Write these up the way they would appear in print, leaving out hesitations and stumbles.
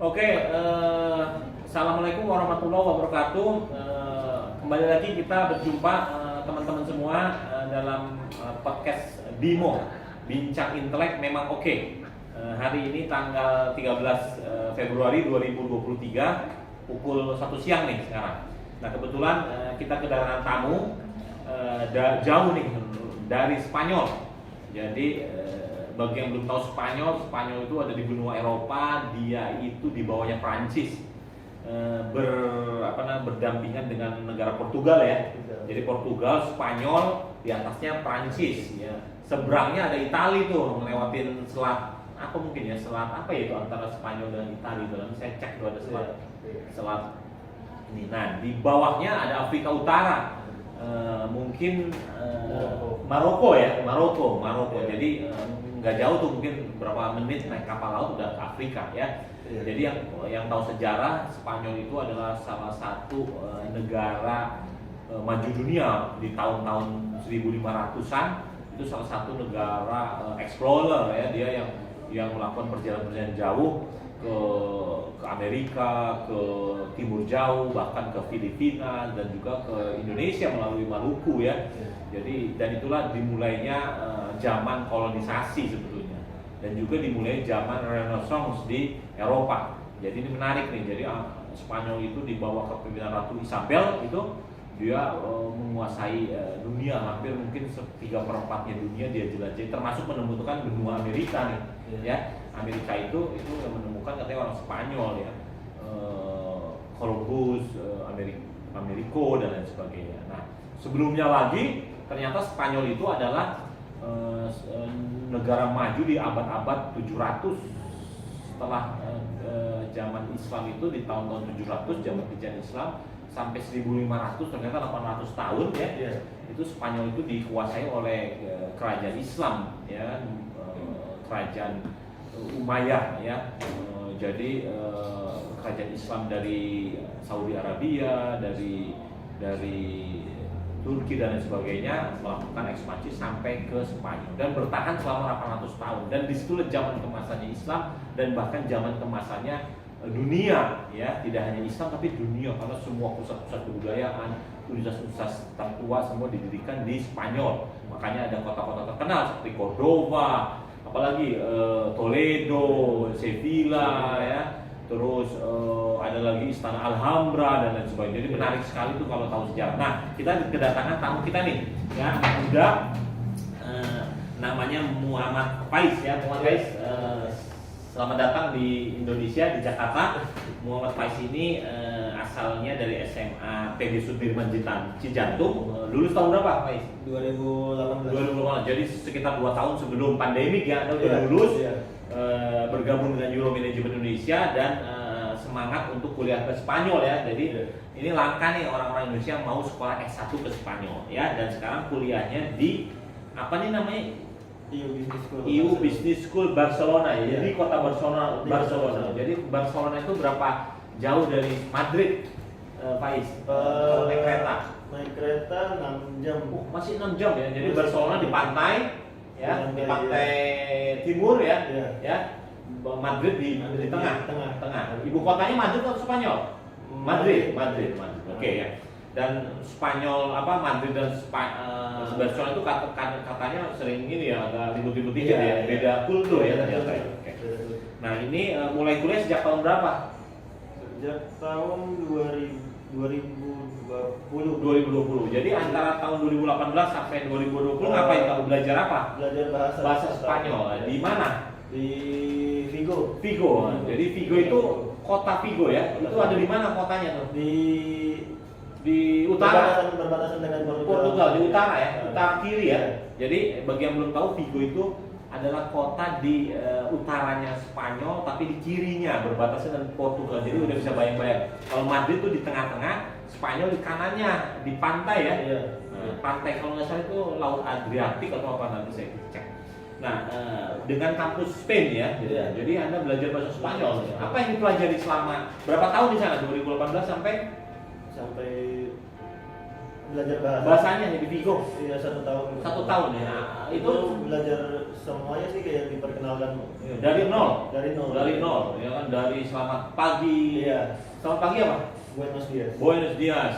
Oke, Assalamualaikum warahmatullahi wabarakatuh. Kembali lagi kita berjumpa teman-teman semua dalam podcast BIMO, Bincang Intelek Memang Oke. Hari ini tanggal 13 Februari 2023 pukul 1 siang nih sekarang. Nah kebetulan kita kedatangan tamu jauh nih dari Spanyol. Jadi bagi yang belum tahu Spanyol itu ada di benua Eropa, dia itu di bawahnya Prancis, berdampingan dengan negara Portugal ya. Jadi Portugal, Spanyol, di atasnya Prancis ya. Seberangnya ada Italia tuh, ngelewatin selat apa mungkin ya, selat apa ya itu antara Spanyol dan Italia itu. Nanti saya cek tuh ada selat ini. Nah di bawahnya ada Afrika Utara. Mungkin Maroko ya, Maroko. Jadi nggak jauh tuh, mungkin berapa menit naik kapal laut udah ke Afrika ya. Jadi yang tahu sejarah, Spanyol itu adalah salah satu negara maju dunia di tahun-tahun 1500-an. Itu salah satu negara explorer ya, dia yang melakukan perjalanan jauh ke Amerika, ke Timur Jauh, bahkan ke Filipina dan juga ke Indonesia melalui Maluku ya. Jadi dan itulah dimulainya zaman kolonisasi sebetulnya, dan juga dimulai zaman Renaissance di Eropa. Jadi ini menarik nih. Jadi Spanyol itu di bawah kepemimpinan Ratu Isabel itu dia menguasai dunia, hampir mungkin 3/4-nya dunia dia jelajahi, termasuk menemukan benua Amerika nih ya. Amerika itu yang menemukan katanya orang Spanyol ya, Columbus, Amerigo dan lain sebagainya. Nah sebelumnya lagi ternyata Spanyol itu adalah negara maju di abad-abad 700 setelah zaman Islam itu, di tahun-tahun 700 zaman kejayaan Islam sampai 1500, ternyata 800 tahun ya. Itu Spanyol itu dikuasai oleh kerajaan Islam ya, kerajaan Umayyah ya. Jadi kerajaan Islam dari Saudi Arabia, dari Turki dan lain sebagainya melakukan ekspansi sampai ke Spanyol dan bertahan selama 800 tahun. Dan disitulah zaman kemasannya Islam dan bahkan zaman kemasannya dunia ya, tidak hanya Islam tapi dunia, karena semua pusat-pusat kebudayaan, universitas tertua semua didirikan di Spanyol. Makanya ada kota-kota terkenal seperti Cordova, apalagi Toledo, Sevilla ya. Terus ada lagi Istana Alhambra dan lain sebagainya. Jadi menarik sekali tuh kalau tahu sejarah. Nah, kita kedatangan tamu kita nih, ya, muda, namanya Muhammad Faiz ya. Muhammad Faiz, selamat datang di Indonesia, di Jakarta. Muhammad Faiz ini asalnya dari SMA PG Sudirman Cijantung. Lulus tahun berapa, Faiz? 2018. Jadi sekitar 2 tahun sebelum pandemik ya, Anda udah lulus. Bergabung dengan Euro Management Indonesia dan semangat untuk kuliah ke Spanyol ya. Jadi ini langka nih orang-orang Indonesia mau sekolah S1 ke Spanyol ya, dan sekarang kuliahnya di apa nih namanya? EU Business School Barcelona ya. Jadi kota Barcelona. Jadi Barcelona itu berapa jauh dari Madrid, Faiz? Naik kereta. Naik kereta 6 jam. Masih 6 jam ya. Jadi Barcelona di pantai ya, di pantai timur ya. Madrid di tengah. Ibu kotanya Madrid atau Spanyol? Madrid. Oke ya. Dan Spanyol Madrid dan Barcelona itu katanya sering ini ya, agak ribut-ribut dikit ya. Beda kultur ya ternyata ya. Oke. Nah, ini mulai kuliah sejak tahun berapa? Sejak tahun 2020. Jadi antara tahun 2018 sampai 2020 ngapain kamu, belajar apa? Belajar bahasa Spanyol. Di mana? Di Vigo. Jadi Vigo itu kota Vigo ya. Itu ada di mana kotanya tuh? Di utara. Berbatasan dengan Portugal, di utara ya, utara kiri ya. Jadi bagi yang belum tahu, Vigo itu adalah kota di utaranya Spanyol, tapi di kirinya berbatasan dengan Portugal. Jadi udah bisa bayang-bayang. Kalau Madrid itu di tengah-tengah, Spanyol di kanannya, di pantai ya. Pantai kalau nggak salah itu Laut Adriatik atau apa, nanti saya cek. Nah, dengan kampus Spain ya. Jadi Anda belajar bahasa Spanyol. Apa yang dipelajari selama berapa tahun di sana? 2018 sampai 6 belajar bahasa. Bahasanya di Vigo. Iya 1 tahun. 1 tahun ya. Itu belajar semuanya sih kayak diperkenalkan Dari nol. Dari nol. Dari nol, ya kan, dari selamat pagi. Iya. Selamat pagi apa? Buenos dias. Buenos dias.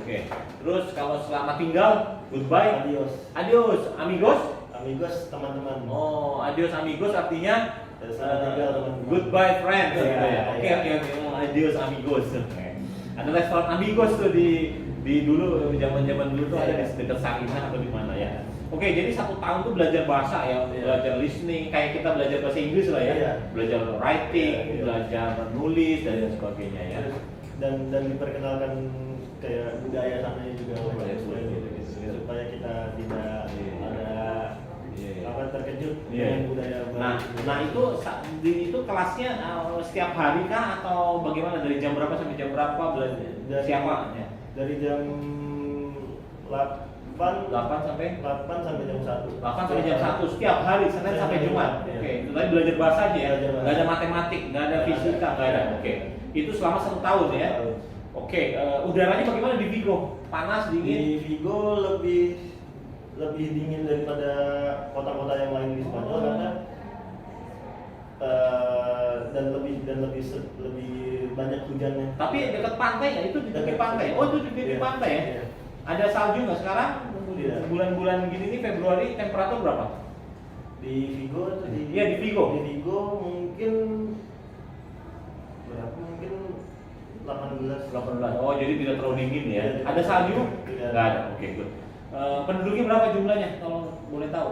Oke. Terus kalau selamat tinggal, goodbye. Adios. Adios, amigos. Amigos teman-teman. Oh, adios amigos artinya Selamat tinggal teman-teman. goodbye friends Iya, gitu ya. Oke iya. oke oke. Oh, adios amigos. Oke. Ada restoran amigos tuh di dulu zaman-zaman dulu tuh ada di dekat Sarinah atau di mana ya. Oke, jadi 1 tahun tuh belajar bahasa ya, Iya. belajar listening, kayak kita belajar bahasa Inggris lah ya, Iya. belajar writing, Iya, iya. belajar nulis dan lain sebagainya ya. Dan diperkenalkan kayak budaya sana juga Budaya supaya, gitu. supaya kita tidak Iya. ada Iya. apa terkejut Iya. dengan budaya Nah, baru. nah itu kelasnya setiap hari kah atau bagaimana, dari jam berapa sampai jam berapa belajar? Siapa? Ya. Dari jam 8 8 sampai 8 sampai jam 1. 8 sampai jam 1 setiap hari, Senin sampai Jumat. Iya. Oke, itu tadi belajar bahasa aja ya. Belajar bahasa. Nggak ada matematik, nggak ada Nggak fisika, ada. nggak ada. Oke. Itu selama 1 tahun ya. Oke, udaranya bagaimana di Vigo? Panas, Di dingin? Vigo lebih dingin daripada kota-kota yang lain di Spanyol karena dan lebih banyak hujannya. Tapi dekat pantai ya, itu di tepi Dekat. pantai. Oh, itu di tepi Iya. pantai ya. Iya. Ada salju nggak sekarang? Tidak. Bulan-bulan gini nih Februari temperatur berapa? Di Vigo atau di Iya, di Vigo. Di Vigo mungkin berapa? Mungkin 18. 18. Oh, jadi tidak terlalu dingin ya. Tidak. Ada salju? Tidak. Nggak ada. Oke, good. Penduduknya berapa jumlahnya kalau boleh tahu?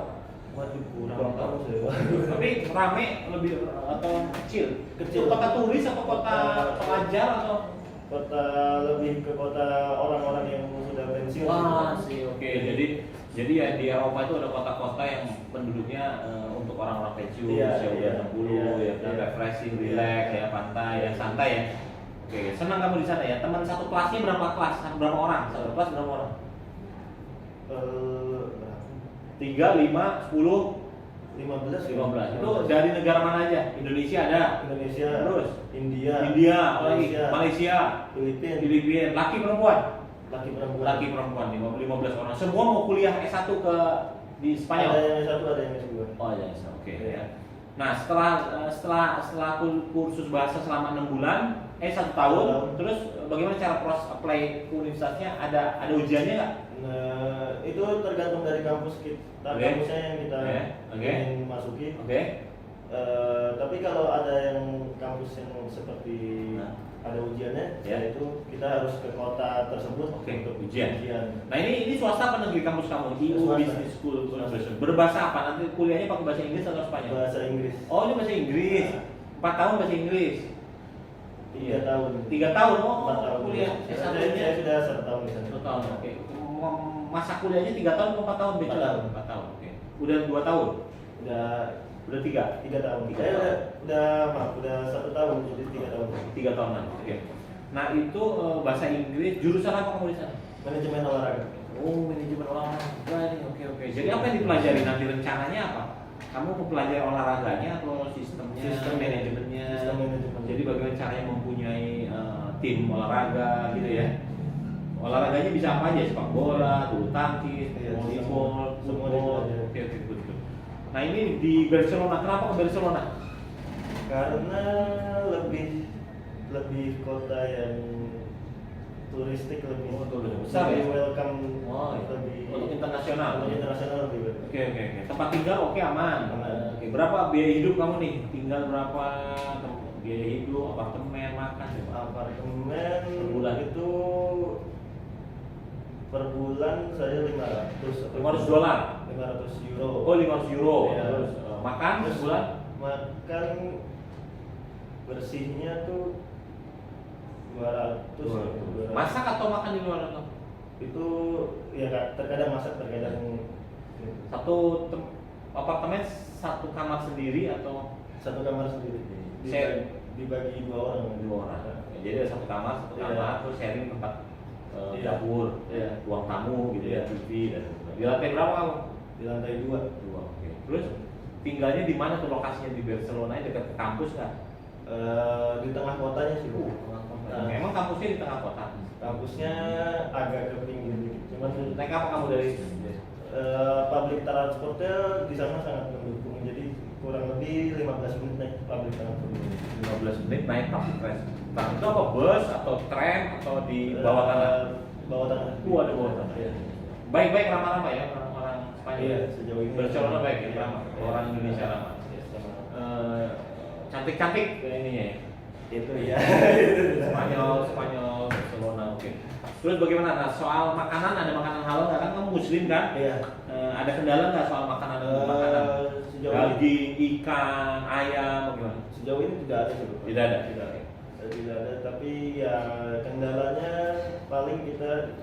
Waduh, Kurang kurang tahu tahu. saya. Tapi rame lebih atau kecil? Kecil. Itu kota turis atau kota pelajar atau? Kota lebih ke kota orang-orang yang sudah pensiun. Wah sih, oke. Jadi ya di Eropa itu ada kota-kota yang penduduknya untuk orang-orang pensiun, Iya, usia udah iya, 60 iya, ya, dan iya. refreshing, Iya. relax ya, pantai, yang santai ya. Oke, senang kamu di sana ya. Teman satu kelasnya berapa kelas? Berapa orang? Satu kelas berapa orang? Berapa? 3, 5, 10, 15. 15. Itu dari negara mana aja? Indonesia ada. Indonesia, Terus? India, Apalagi? Malaysia, Filipina, Filipina. Laki perempuan? laki perempuan. Laki perempuan 15 orang. Semua mau kuliah S1 di Ada Spanyol. yang S1, ada yang S2. Oh ya, oke Iya. ya. Nah setelah kursus bahasa selama 6 bulan, 1 tahun, Tahun. terus bagaimana cara proses apply ke universitasnya? Ada ujiannya nggak? Nah, itu tergantung dari kampus kita, Oke. kampusnya yang kita Oke. ingin masuki. Oke. Tapi kalau ada yang kampus yang seperti Nah. ada ujiannya, Ya. yaitu kita harus ke kota tersebut Oke, untuk ujian. ujian. Nah ini swasta apa negeri kampus kamu? IU Swasta. Business School Swasta. University. Berbahasa apa? Nanti kuliahnya pakai bahasa Inggris atau Spanyol? Bahasa Inggris. Oh ini bahasa Inggris. 4 tahun bahasa Inggris. 3 tahun. 3 tahun. Oh 4 tahun. kuliah. Saya sudah 1 tahun di sana. 1 tahun. Oke. Masa kuliahnya 3 tahun atau 4 tahun? 4 tahun. 4 tahun. Oke. Udah 2 tahun. Udah Udah 3. 3 tahun. Tiga Saya tahun. udah 1 tahun, jadi 3 tahun. 3 tahunan. Oke. Nah itu bahasa Inggris. Jurusan apa kamu di sana? Manajemen olahraga. Oh manajemen olahraga nih. Oke oke. Jadi apa yang dipelajari nanti, rencananya apa? Kamu mempelajari olahraganya atau sistemnya, manajemennya? Sistem manajemen. Jadi bagaimana caranya mempunyai tim olahraga gitu ya? Olahraganya bisa apa aja? Sepak bola, bulu tangkis, Iya, volleyball, semua football. dipelajari. Oke oke betul. Nah ini di Barcelona. Kenapa ke Barcelona? Karena lebih kota yang turistik, lebih Oh, turis besar lebih ya? welcome, Oh, iya. lebih Untuk internasional. Untuk internasional lebih welcome. Oke oke oke. Tempat tinggal oke aman. Aman. Oke, berapa biaya hidup kamu nih? Tinggal berapa? Biaya hidup, apartemen, makan, berapa? Apartemen Per bulan. itu per bulan saya 500 $500. 500 euro. Oh 500 euro. Iya. Terus makan Terus sebulan? makan bersihnya tuh 200. Masak atau makan di luar atau? Itu ya terkadang masak, terkadang Apartemen satu kamar sendiri atau satu kamar sendiri. Share. Dibagi 2 orang. 2 orang? Ya, jadi ada satu kamar, Iya. terus sharing tempat Iya. dapur, Iya. ruang tamu gitu ya, Iya. TV dan di lantai berapa kamu? Di lantai 2. 2. Oke. Terus tinggalnya di mana tuh lokasinya di Barcelona? Dekat ke kampus kan? Di tengah kotanya sih. Emang kampusnya di tengah kota? Kampusnya agak ke pinggir dikit, Cuman naik apa kamu dari public transportnya di sana sangat mendukung. Jadi kurang lebih 15 menit naik public transport. 15 menit naik public transport? Itu apa, bus atau tram atau di bawah tanah? Bawah tanah. Ada bawah tanah. Iya. Baik-baik, ramah-ramah ya orang-orang Spanyol. Iya, sejauh ini. Barcelona baik ya, Iya. ramah. Orang Indonesia ramah. Iya, sama. Cantik-cantik ininya ya. Itu ya. Spanyol, Barcelona, oke. Terus bagaimana? Nah, soal makanan, ada makanan halal nggak? Kan kamu muslim kan? Iya. Ada kendala nggak soal makanan? Sejauh Daging, ikan, ayam, bagaimana? Sejauh ini tidak ada sih, Pak. Tidak ada. Tidak ada, tapi ya kendalanya paling kita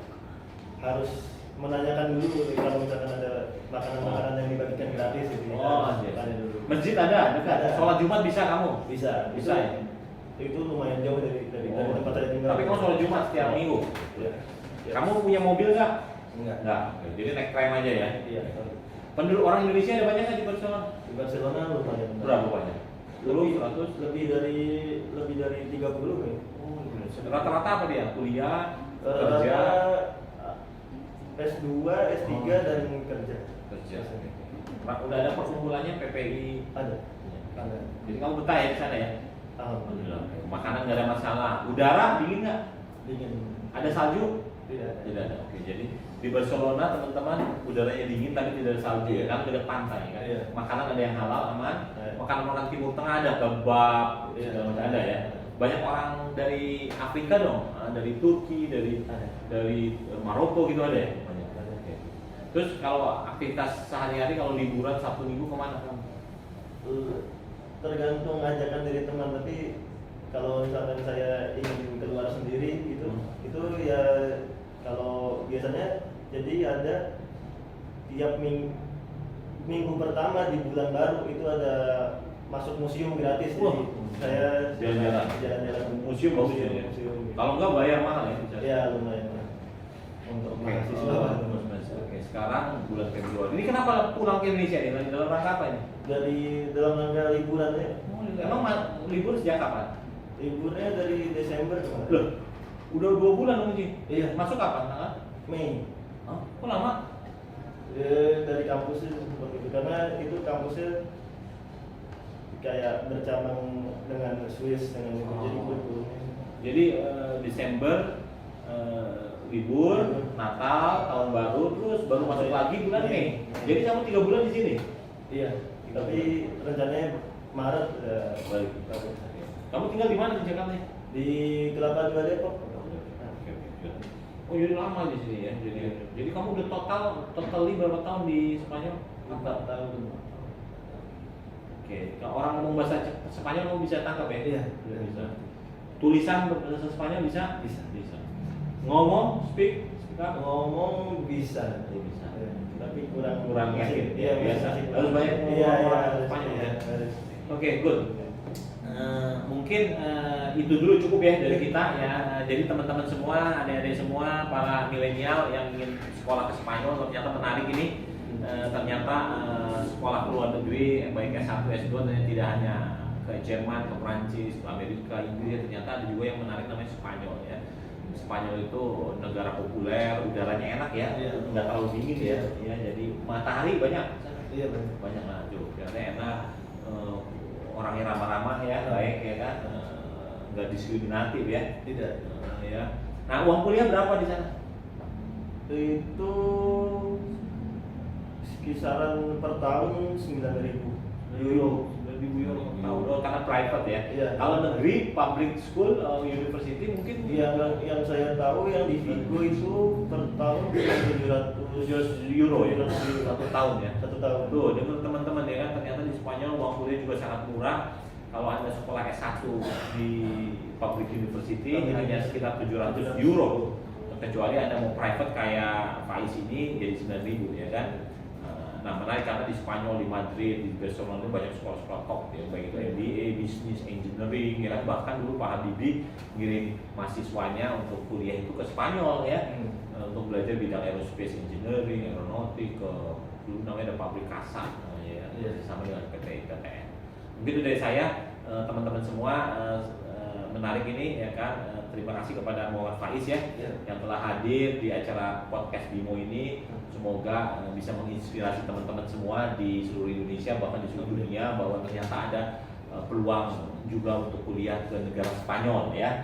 harus menanyakan dulu kalau misalkan ada makanan-makanan yang dibagikan gratis gitu. Iya. Tanya dulu. Masjid ada, dekat. Ada. Sholat Jumat bisa kamu? Bisa ya? Itu lumayan jauh dari tempat saya tinggal. Tapi kamu sholat Jumat setiap minggu? Iya. Kamu punya mobil nggak? Enggak. Nggak. Oke, jadi naik tram aja ya? Iya. Penduduk orang Indonesia ada banyak nggak di Barcelona? Di Barcelona lumayan. Berapa banyak? Lebih dari 30 nih. Rata-rata apa dia? Kuliah, Rata-rata kerja, S2, S3 dan kerja. kerja. Udah ada perkumpulannya PPI. Ada. Ada. Jadi kamu betah ya di sana ya? Alhamdulillah. Makanan nggak ada masalah. Udara dingin nggak? Dingin. Ada salju? Tidak. Tidak ada. Oke, jadi di Barcelona teman-teman udaranya dingin tapi tidak ada salju ya, kan dekat pantai kan. Iya. Makanan ada yang halal aman. Iya. Makanan-makanan Timur Tengah ada kebab, Iya. segala macam ada ya. Banyak orang dari Afrika dong, dari Turki, dari Maroko gitu ada ya. Banyak. Oke. Terus kalau aktivitas sehari-hari kalau liburan Sabtu Minggu kemana kamu? Tergantung ajakan dari teman, tapi kalau misalkan saya ingin keluar sendiri gitu, itu ya kalau biasanya jadi ada tiap minggu pertama di bulan baru itu ada masuk museum gratis. Wah. Jadi saya jalan-jalan Museum bagus ya. museum. Kalau enggak bayar mahal ya? Ya lumayan untuk Oke. mahasiswa. Oke, sekarang bulan Februari. Ini kenapa pulang ke Indonesia nih? Dalam rangka apa ini? Dari dalam rangka liburannya. Emang libur sejak kapan? Liburnya dari Desember kemarin. Loh, udah 2 bulan dong Ji? Iya. Masuk kapan? Tanggal? Mei. Hah? Kok lama? Dari kampusnya seperti itu, karena itu kampusnya kayak bercabang dengan Swiss dengan itu. Jadi kurikulumnya. Jadi Desember libur, Natal, tahun baru, terus baru masuk lagi bulan Iya. Mei. Jadi kamu 3 bulan di sini? Iya. Tapi rencananya Maret Balik. Kamu tinggal di mana di Jakarta? di Kelapa Dua Depok. Oh jadi lama di sini ya. Jadi kamu udah totally berapa tahun di Spanyol? 4 tahun. Oke, kalau orang ngomong bahasa Spanyol kamu bisa tangkap ya? Iya. Bisa. Tulisan bahasa Spanyol bisa? Bisa. Ngomong, speak up? Ngomong bisa. Ya, bisa. Tapi kurang Yakin. Iya, Biasa. masih Harus banyak Iya, orang harus. Spanyol ya. Harus. Oke, good. Mungkin itu dulu cukup ya dari kita ya. Jadi teman-teman semua, adik-adik semua, para milenial yang ingin sekolah ke Spanyol ternyata menarik ini. Ternyata sekolah ke luar negeri baik S1, S2 dan tidak hanya ke Jerman, ke Prancis, ke Amerika, Inggris, ternyata ada juga yang menarik namanya Spanyol ya. Spanyol itu negara populer, udaranya enak ya, Iya. nggak terlalu dingin ya. Ya, jadi matahari banyak. Iya, benar. Banyak lah ternyata enak, orangnya ramah-ramah ya, baik ya kan, nggak diskriminatif ya. Tidak. Ya. Nah, uang kuliah berapa di sana? Itu kisaran per tahun 9.000 euro. 9.000 euro per tahun. Oh, karena private ya. Iya. Kalau negeri, public school, university mungkin Yang saya tahu yang di Vigo itu per tahun 700 euro ya, 700 satu tahun ya. 1 tahun. Tuh, dengar teman-teman ya kan, ternyata di Spanyol uang kuliah juga sangat murah. Kalau Anda sekolah S1 di public university hanya sekitar 700 euro. Kecuali Anda mau private kayak Faiz ini jadi 9.000 ya kan. Nah, menarik karena di Spanyol, di Madrid, di Barcelona itu banyak sekolah-sekolah top ya, baik itu MBA, Business Engineering ya kan. Bahkan dulu Pak Habibie ngirim mahasiswanya untuk kuliah itu ke Spanyol ya. Untuk belajar bidang aerospace engineering, aeronautik, ke dulu namanya ada pabrik Kasa ya, sama dengan PT ITTN. Mungkin itu dari saya, teman-teman semua, menarik ini ya kan. Terima kasih kepada Muhammad Faiz ya, yang telah hadir di acara podcast Bimo ini. Semoga bisa menginspirasi teman-teman semua di seluruh Indonesia bahkan di seluruh dunia bahwa ternyata ada peluang juga untuk kuliah ke negara Spanyol ya.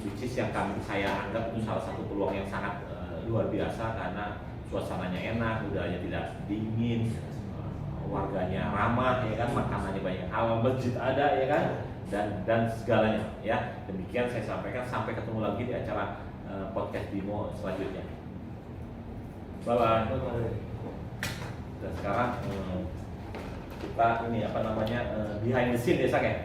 Which is yang saya anggap itu salah satu peluang yang sangat luar biasa karena suasananya enak, udaranya tidak dingin, warganya ramah ya kan, makanannya banyak halal, masjid ada ya kan, dan segalanya ya. Demikian saya sampaikan, sampai ketemu lagi di acara podcast Bimo selanjutnya. Bye bye. Dan sekarang kita ini apa namanya behind the scene ya Sak ya.